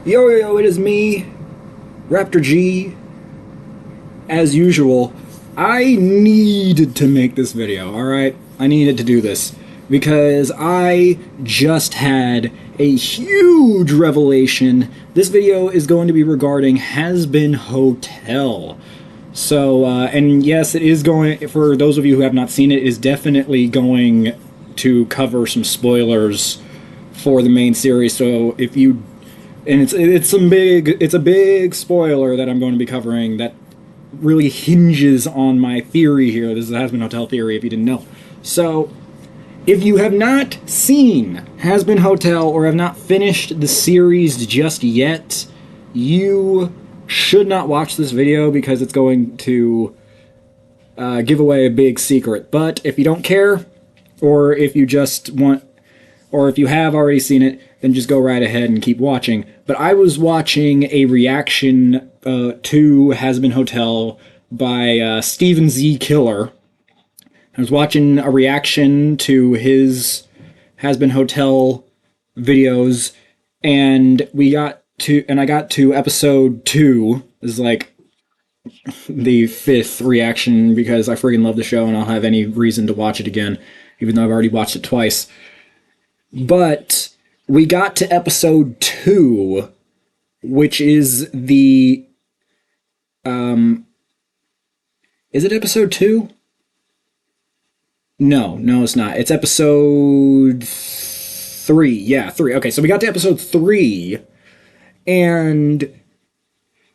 Yo, yo, yo, it is me, Raptor G. As usual, I needed to make this video, alright? I needed to do this because I just had a huge revelation. This video is going to be regarding Hazbin Hotel. So, and yes, it is going, for those of you who have not seen it, is definitely going to cover some spoilers for the main series, so if you... And it's a big spoiler that I'm going to be covering that really hinges on my theory here. This is a Hazbin Hotel theory, if you didn't know. So, if you have not seen Hazbin Hotel or have not finished the series just yet, you should not watch this video because it's going to give away a big secret. But if you don't care, or if you just want, or if you have already seen it, then just go right ahead and keep watching. But I was watching a reaction to Hazbin Hotel by Steven Z. Killer. I was watching a reaction to his Hazbin Hotel videos, and I got to episode 2. This is like the 5th reaction because I freaking love the show and I'll have any reason to watch it again, even though I've already watched it twice. But we got to episode 2, which is the... is it episode 2? No, it's not. It's episode 3. Yeah, 3. Okay, so we got to episode 3, and...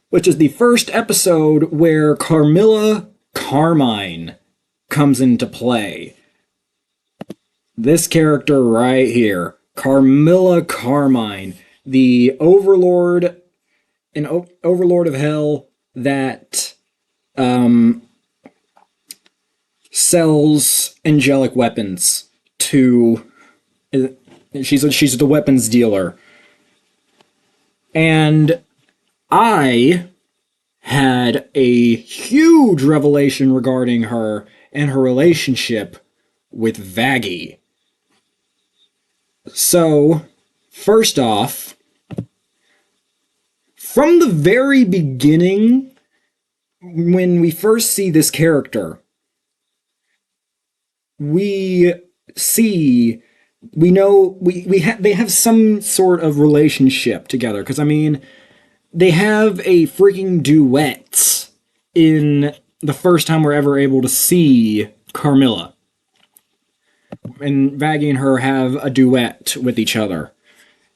which is the first episode where Carmilla Carmine comes into play. This character right here. Carmilla Carmine, the overlord, overlord of hell that sells angelic weapons to. She's the weapons dealer, and I had a huge revelation regarding her and her relationship with Vaggie. So, first off, from the very beginning, when we first see this character, they have some sort of relationship together, because I mean, they have a freaking duet in the first time we're ever able to see Carmilla. And Vaggie and her have a duet with each other.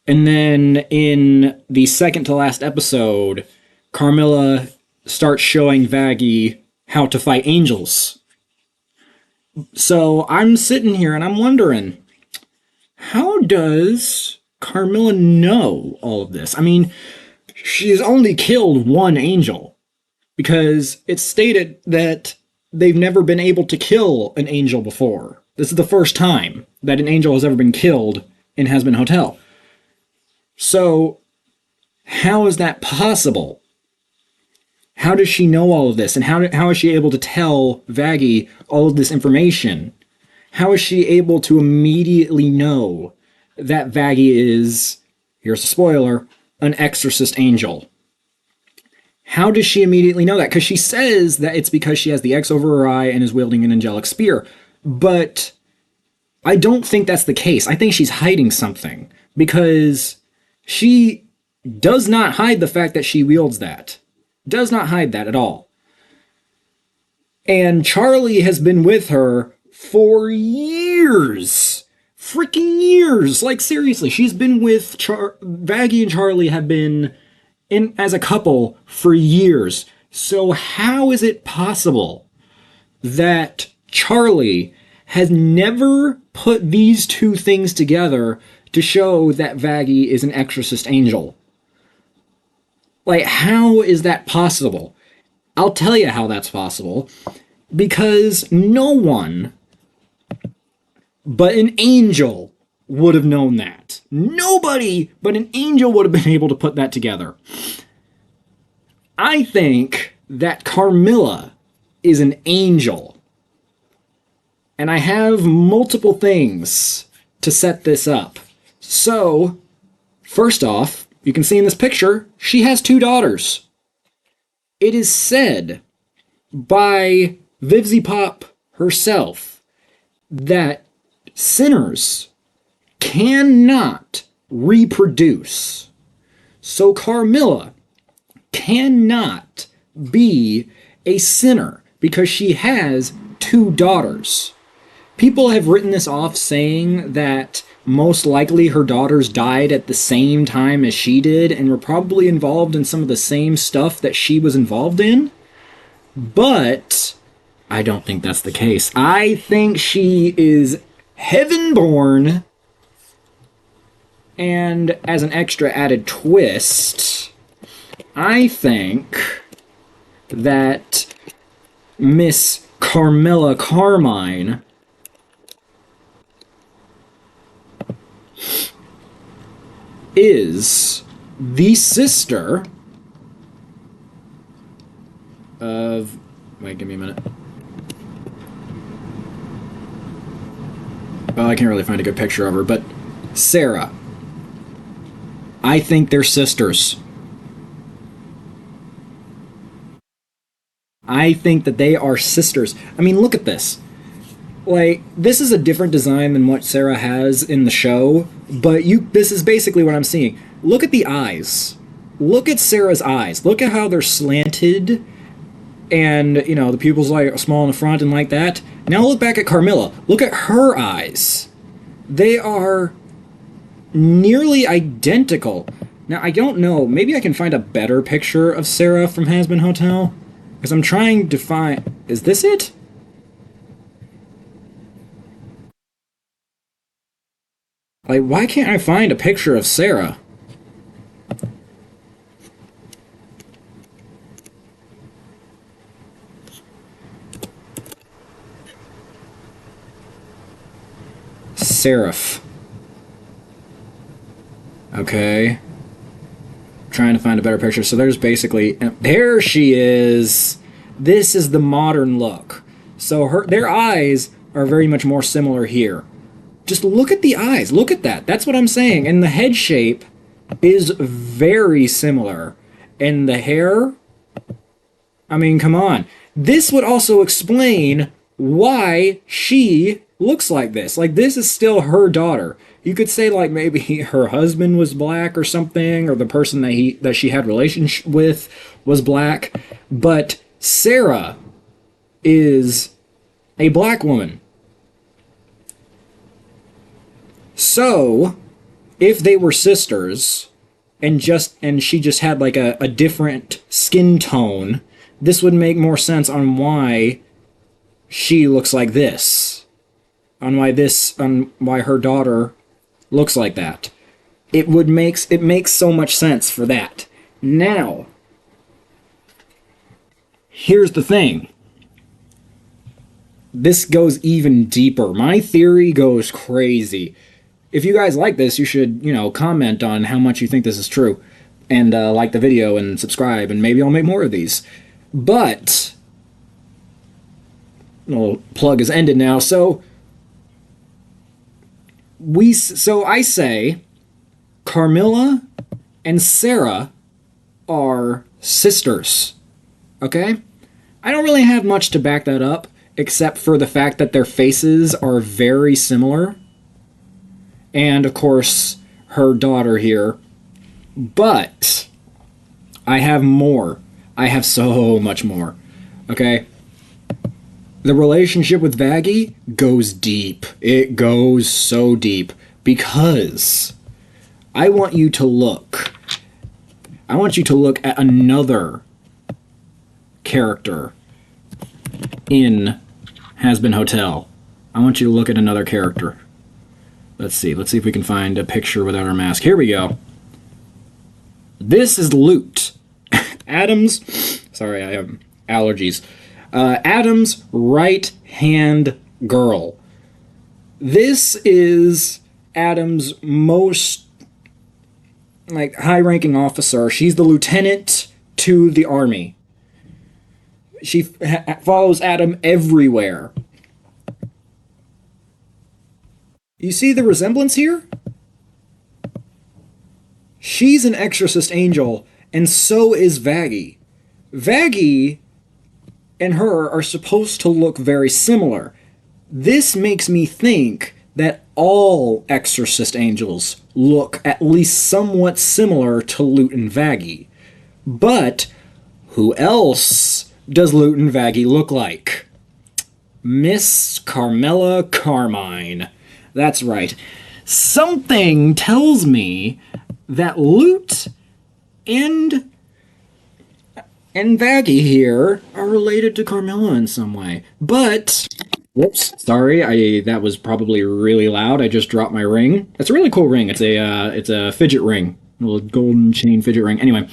And then in the second to last episode, Carmilla starts showing Vaggie how to fight angels. So I'm sitting here and I'm wondering, how does Carmilla know all of this? I mean, she's only killed one angel, because it's stated that they've never been able to kill an angel before. This is the first time that an angel has ever been killed in Hazbin Hotel. So, how is that possible? How does she know all of this? And how is she able to tell Vaggie all of this information? How is she able to immediately know that Vaggie is, here's a spoiler, an exorcist angel? How does she immediately know that? Because she says that it's because she has the X over her eye and is wielding an angelic spear. But I don't think that's the case. I think she's hiding something, because she does not hide the fact that she wields that. Does not hide that at all. And Charlie has been with her for years. Freaking years. Like, seriously, she's been with Vaggie and Charlie have been in as a couple for years. So how is it possible that Charlie has never put these two things together to show that Vaggie is an exorcist angel? Like, how is that possible? I'll tell you how that's possible. Because no one but an angel would have known that. Nobody but an angel would have been able to put that together. I think that Carmilla is an angel. And I have multiple things to set this up. So, first off, You can see in this picture, she has 2 daughters. It is said by Vivzy Pop herself that sinners cannot reproduce. So Carmilla cannot be a sinner because she has 2 daughters. People have written this off saying that most likely her daughters died at the same time as she did and were probably involved in some of the same stuff that she was involved in. But I don't think that's the case. I think she is heaven-born. And as an extra added twist, I think that Miss Carmilla Carmine is the sister of... Wait, give me a minute. Well, I can't really find a good picture of her, but Sarah. I think they're sisters. I think that they are sisters. I mean, look at this. Like, this is a different design than what Sarah has in the show, but this is basically what I'm seeing. Look at the eyes. Look at Sarah's eyes. Look at how they're slanted, and, you know, the pupils like small in the front and like that. Now look back at Carmilla. Look at her eyes. They are nearly identical. Now, I don't know. Maybe I can find a better picture of Sarah from Hazbin Hotel, because I'm trying to find... Is this it? Like, why can't I find a picture of Sarah? Seraph. Okay. Trying to find a better picture. So there's basically... There she is! This is the modern look. So their eyes are very much more similar here. Just look at the eyes. Look at that. That's what I'm saying. And the head shape is very similar. And the hair... I mean, come on. This would also explain why she looks like this. Like, this is still her daughter. You could say, like, maybe her husband was black or something, or the person that she had relationship with was black. But Sarah is a black woman. So, if they were sisters, and she just had like a different skin tone, this would make more sense on why she looks like this. On why her daughter looks like that. It makes so much sense for that. Now, here's the thing. This goes even deeper. My theory goes crazy. If you guys like this, you should, comment on how much you think this is true. And like the video and subscribe, and maybe I'll make more of these. But, the plug is ended now. So I say Carmilla and Sarah are sisters. Okay? I don't really have much to back that up, except for the fact that their faces are very similar. And, of course, her daughter here. But I have more. I have so much more. Okay? The relationship with Vaggie goes deep. It goes so deep. Because I want you to look. I want you to look at another character in Hazbin Hotel. I want you to look at another character. Let's see if we can find a picture without our mask. Here we go. This is Loot. Adam's... Sorry, I have allergies. Adam's right-hand girl. This is Adam's most, high-ranking officer. She's the lieutenant to the army. She follows Adam everywhere. You see the resemblance here? She's an exorcist angel, and so is Vaggie. Vaggie and her are supposed to look very similar. This makes me think that all exorcist angels look at least somewhat similar to Lute and Vaggie. But who else does Lute and Vaggie look like? Miss Carmela Carmine. That's right. Something tells me that Lute and Vaggie here are related to Carmela in some way. But, whoops, sorry, that was probably really loud. I just dropped my ring. It's a really cool ring. It's a fidget ring, a little golden chain fidget ring. Anyway,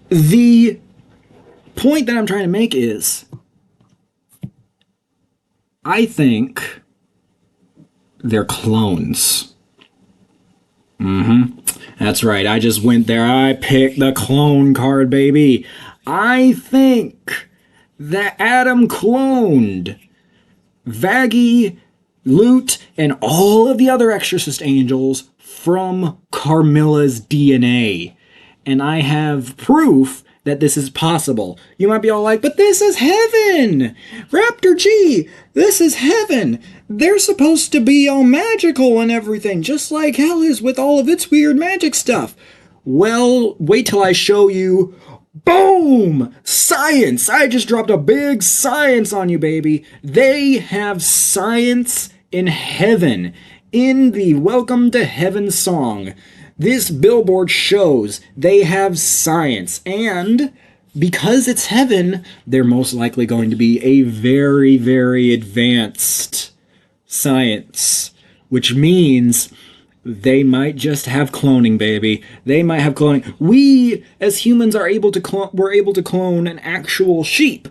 the point that I'm trying to make is, I think they're clones. That's right, I just went there. I picked the clone card, baby. I think that Adam cloned Vaggie, Lute, and all of the other exorcist angels from Carmilla's DNA. And I have proof that this is possible. You might be all like, but this is heaven! Raptor G, this is heaven! They're supposed to be all magical and everything, just like hell is with all of its weird magic stuff. Well, wait till I show you. Boom! Science! I just dropped a big science on you, baby. They have science in heaven. In the Welcome to Heaven song, this billboard shows they have science, and because it's heaven, they're most likely going to be a very, very advanced science, which means they might just have cloning, baby. They might have cloning. We, as humans, we're able to clone an actual sheep.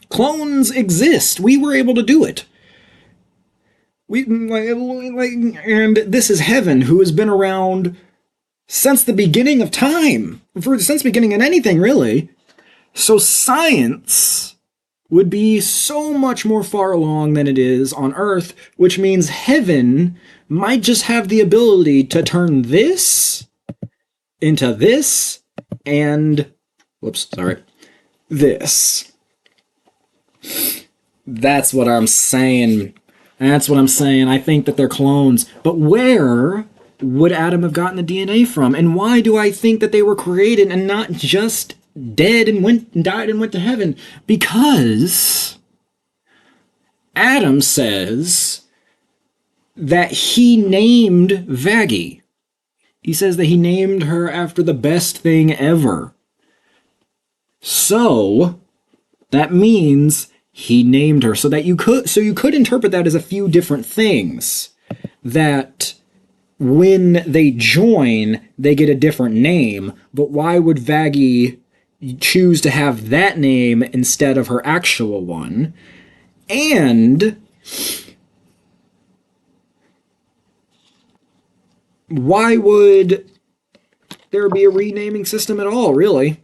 Clones exist. We were able to do it. And this is heaven, who has been around since the beginning of time, since the beginning of anything, really. So science would be so much more far along than it is on Earth, which means heaven might just have the ability to turn this into this and, this. That's what I'm saying. That's what I'm saying. I think that they're clones. But where would Adam have gotten the DNA from? And why do I think that they were created and not just dead and died and went to heaven? Because Adam says that he named Vaggie. He says that he named her after the best thing ever. So that means he named her, so you could interpret that as a few different things. That when they join, they get a different name, but why would Vaggie choose to have that name instead of her actual one? And why would there be a renaming system at all, really?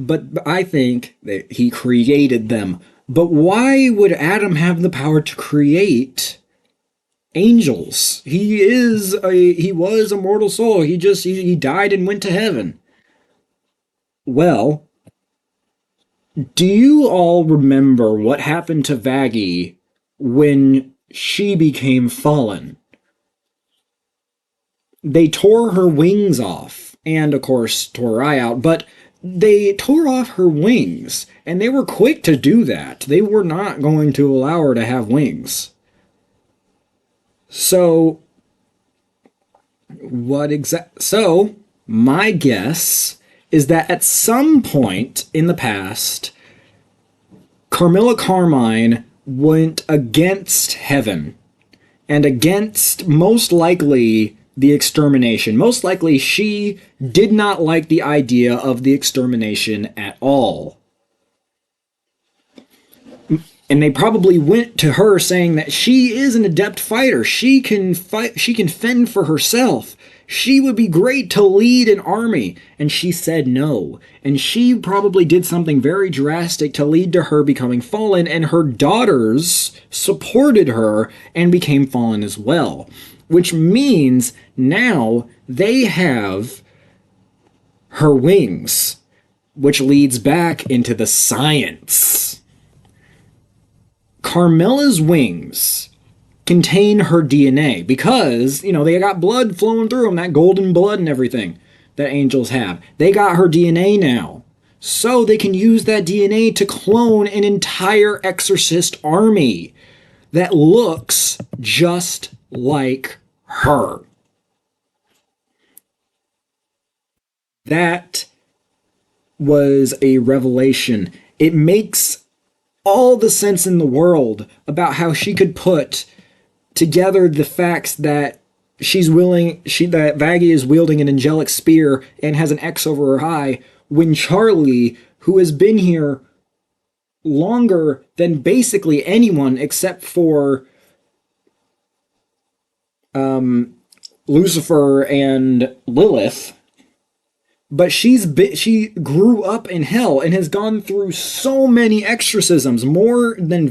But I think that he created them. But why would Adam have the power to create angels? He was a mortal soul. He died and went to heaven. Well, do you all remember what happened to Vaggie when she became fallen? They tore her wings off, and of course tore her eye out, but they tore off her wings, and they were quick to do that. They were not going to allow her to have wings. So, so, my guess is that at some point in the past, Carmilla Carmine went against heaven, and against, most likely, the extermination. Most likely, she did not like the idea of the extermination at all. And they probably went to her saying that she is an adept fighter. She can fight, she can fend for herself. She would be great to lead an army. And she said no. And she probably did something very drastic to lead to her becoming fallen, and her daughters supported her and became fallen as well. which means now they have her wings, which leads back into the science. Carmilla's wings contain her DNA because, they got blood flowing through them, that golden blood and everything that angels have. They got her DNA now. So they can use that DNA to clone an entire exorcist army that looks just like her. That was a revelation. It makes all the sense in the world about how she could put together the facts that that Vaggie is wielding an angelic spear and has an X over her eye, when Charlie, who has been here longer than basically anyone except for Lucifer and Lilith, but she grew up in hell and has gone through so many exorcisms, more than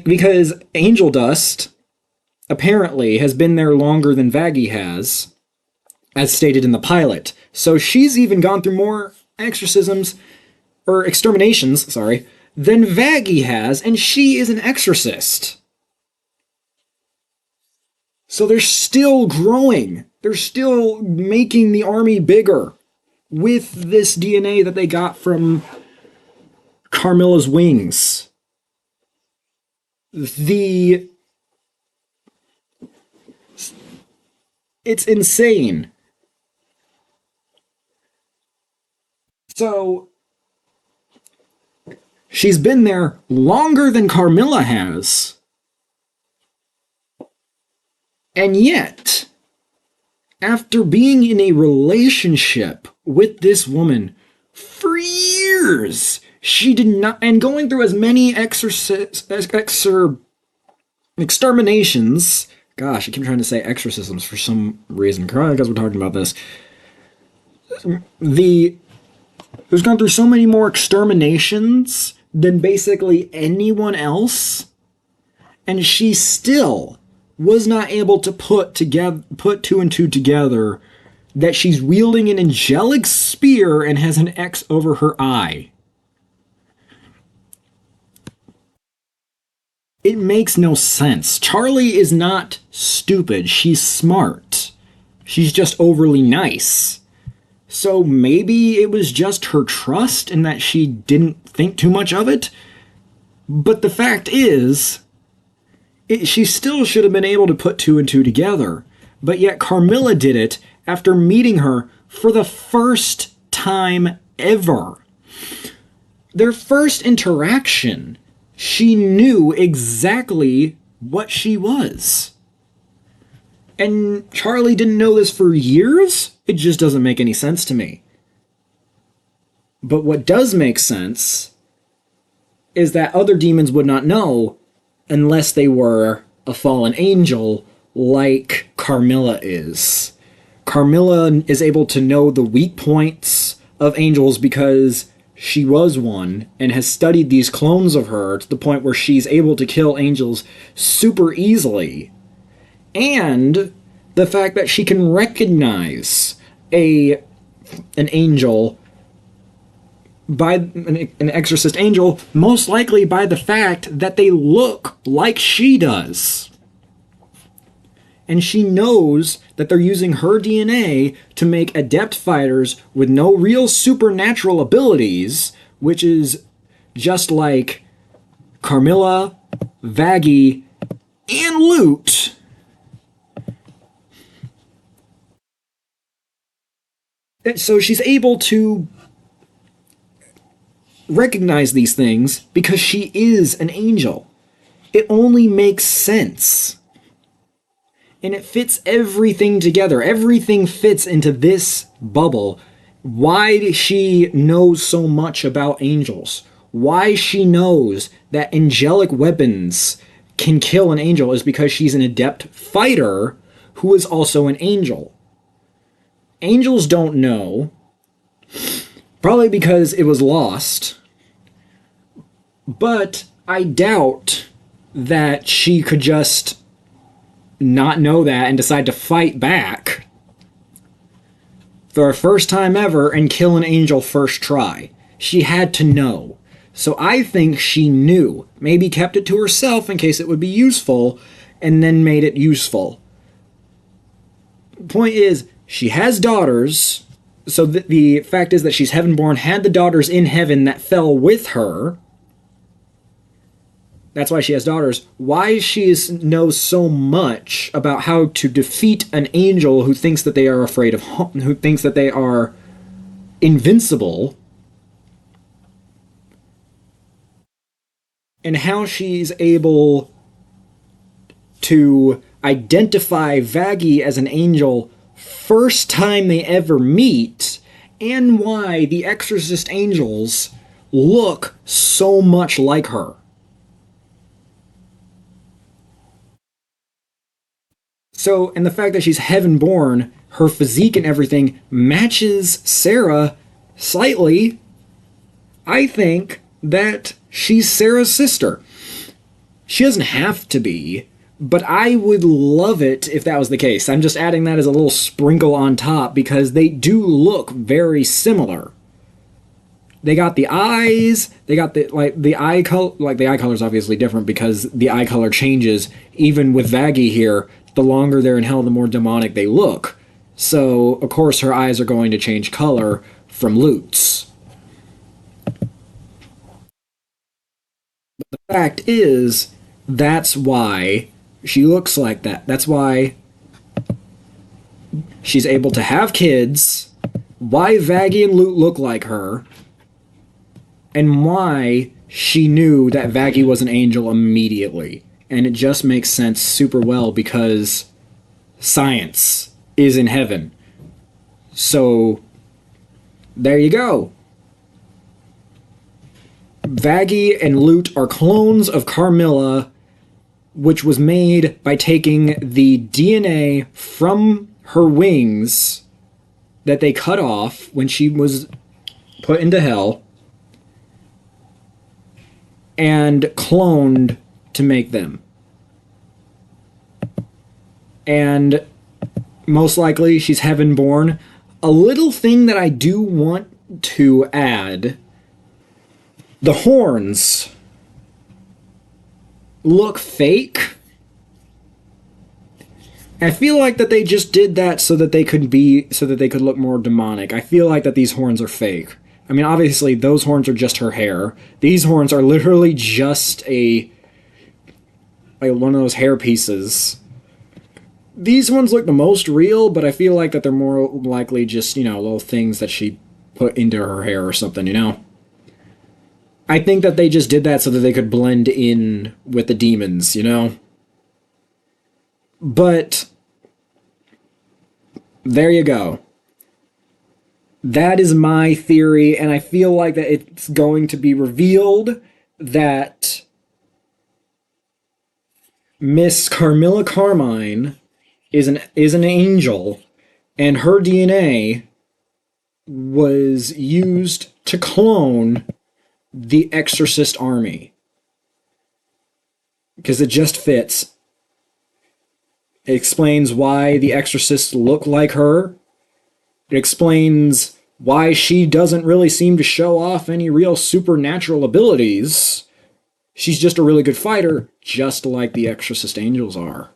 because angel dust apparently has been there longer than Vaggie has, as stated in the pilot. So she's even gone through more exorcisms, or exterminations, sorry, than Vaggie has, and she is an exorcist. So they're still growing. They're still making the army bigger with this DNA that they got from Carmilla's wings. It's insane. So she's been there longer than Carmilla has. And yet, after being in a relationship with this woman for years, she did not, and going through as many exterminations. Gosh, I keep trying to say exorcisms for some reason, because we're talking about this. Who's gone through so many more exterminations than basically anyone else, and she still was not able to put two and two together that she's wielding an angelic spear and has an X over her eye. It makes no sense. Charlie is not stupid. She's smart. She's just overly nice. So maybe it was just her trust and that she didn't think too much of it. But the fact is, she still should have been able to put two and two together. But yet Carmilla did it after meeting her for the first time ever. Their first interaction, she knew exactly what she was. And Charlie didn't know this for years? It just doesn't make any sense to me. But what does make sense is that other demons would not know unless they were a fallen angel like Carmilla is. Carmilla is able to know the weak points of angels because she was one and has studied these clones of her to the point where she's able to kill angels super easily. And the fact that she can recognize an angel by an exorcist angel, most likely by the fact that they look like she does. And she knows that they're using her DNA to make adept fighters with no real supernatural abilities, which is just like Carmilla, Vaggie, and Lute. And so she's able to recognize these things because she is an angel. It only makes sense. And it fits everything together. Everything fits into this bubble. Why she knows so much about angels. Why she knows that angelic weapons can kill an angel is because she's an adept fighter who is also an angel. Angels don't know. Probably because it was lost. But I doubt that she could just not know that and decide to fight back for the first time ever and kill an angel first try. She had to know. So I think she knew. Maybe kept it to herself in case it would be useful, and then made it useful. Point is, she has daughters, so the fact is that she's heaven-born, had the daughters in heaven that fell with her. That's why she has daughters. Why she knows so much about how to defeat an angel who thinks that they are afraid of, who thinks that they are invincible, and how she's able to identify Vaggie as an angel first time they ever meet, and why the Exorcist angels look so much like her. So, and the fact that she's heaven-born, her physique and everything matches Sarah slightly. I think that she's Sarah's sister. She doesn't have to be, but I would love it if that was the case. I'm just adding that as a little sprinkle on top because they do look very similar. They got the eyes, they got the eye color, the eye color is obviously different because the eye color changes. Even with Vaggie here, the longer they're in hell, the more demonic they look. So, of course, her eyes are going to change color from Lutz. But the fact is, that's why she looks like that. That's why she's able to have kids, why Vaggie and Lute look like her, and why she knew that Vaggie was an angel immediately. And it just makes sense super well because science is in heaven. So, there you go. Vaggie and Lute are clones of Carmilla, which was made by taking the DNA from her wings that they cut off when she was put into hell and cloned to make them. And most likely she's heaven-born. A little thing that I do want to add, the horns look fake. I feel like that they just did that so that they could look more demonic. I feel like that these horns are fake. I mean, obviously those horns are just her hair. These horns are literally just one of those hair pieces. These ones look the most real, but I feel like that they're more likely just, little things that she put into her hair or something, I think that they just did that so that they could blend in with the demons, But there you go. That is my theory, and I feel like that it's going to be revealed that Miss Carmilla Carmine is an angel, and her DNA was used to clone the Exorcist army. Because it just fits. It explains why the Exorcists look like her. It explains why she doesn't really seem to show off any real supernatural abilities. She's just a really good fighter, just like the Exorcist angels are.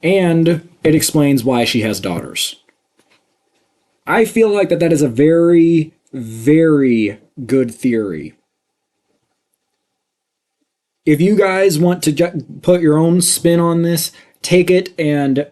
And it explains why she has daughters. I feel like that is a very, very good theory. If you guys want to put your own spin on this, take it and,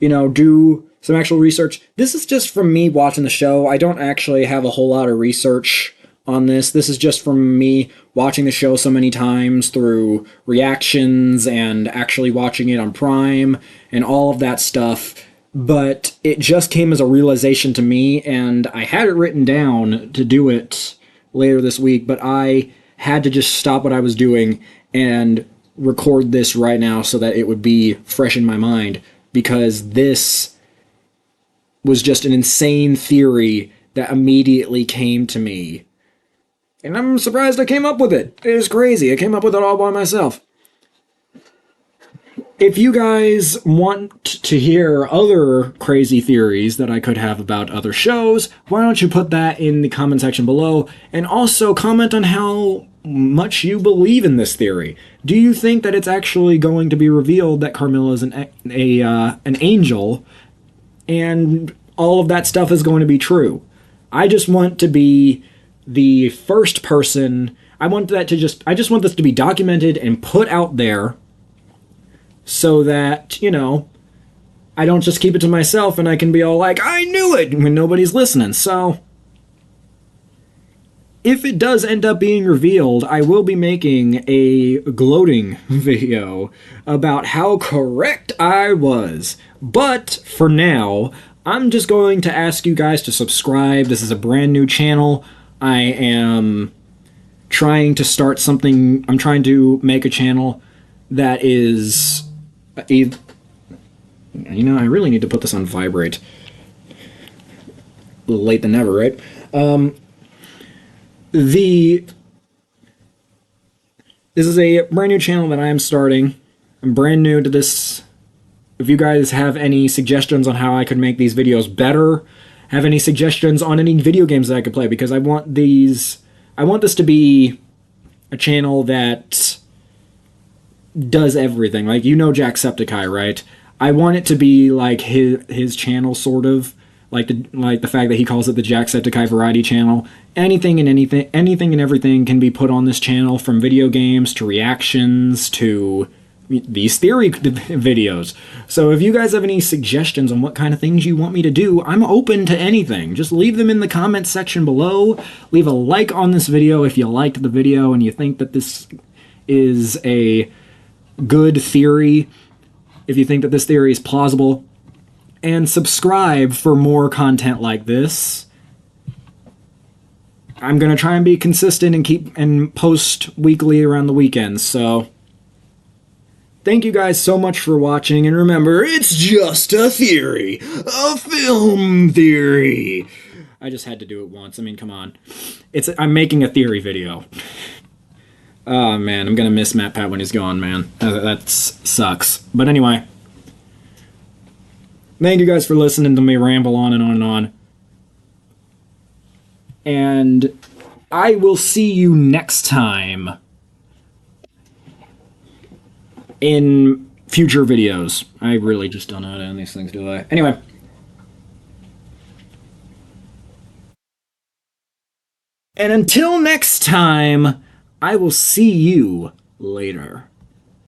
do some actual research. This is just from me watching the show. I don't actually have a whole lot of research on this. This is just from me watching the show so many times through reactions and actually watching it on Prime and all of that stuff. But it just came as a realization to me, and I had it written down to do it later this week, but I had to just stop what I was doing and record this right now so that it would be fresh in my mind, because this was just an insane theory that immediately came to me And I'm surprised I came up with it. It is crazy. I came up with it all by myself. If you guys want to hear other crazy theories that I could have about other shows, why don't you put that in the comment section below, and also comment on how much you believe in this theory. Do you think that it's actually going to be revealed that Carmilla is an angel, and all of that stuff is going to be true? I just want to be the first person. I just want this to be documented and put out there, so that, you know, I don't just keep it to myself and I can be all like, I knew it, when nobody's listening. So, if it does end up being revealed, I will be making a gloating video about how correct I was. But, for now, I'm just going to ask you guys to subscribe. This is a brand new channel. I am trying to start something. I'm trying to make a channel that is... You know, I really need to put this on vibrate. A little late than never, right? This is a brand new channel that I am starting. I'm brand new to this. If you guys have any suggestions on how I could make these videos better, have any suggestions on any video games that I could play, because I want this to be a channel that does everything. Like, you know Jacksepticeye, right? I want it to be like his channel, sort of like the fact that he calls it the Jacksepticeye Variety Channel. Anything and everything can be put on this channel, from video games to reactions to these theory videos. So if you guys have any suggestions on what kind of things you want me to do, I'm open to anything. Just leave them in the comments section below. Leave a like on this video if you liked the video and you think that this is a good theory, if you think that this theory is plausible, and subscribe for more content like this. I'm gonna try and be consistent and post weekly around the weekends, so thank you guys so much for watching, and remember, it's just a theory, a film theory. I just had to do it once. I mean, come on. I'm making a theory video. Oh, man, I'm gonna miss Matt Pat when he's gone, man. That sucks. But anyway, thank you guys for listening to me ramble on and on and on. And I will see you next time in future videos. I really just don't know how to end these things, do I? Anyway. And until next time, I will see you later.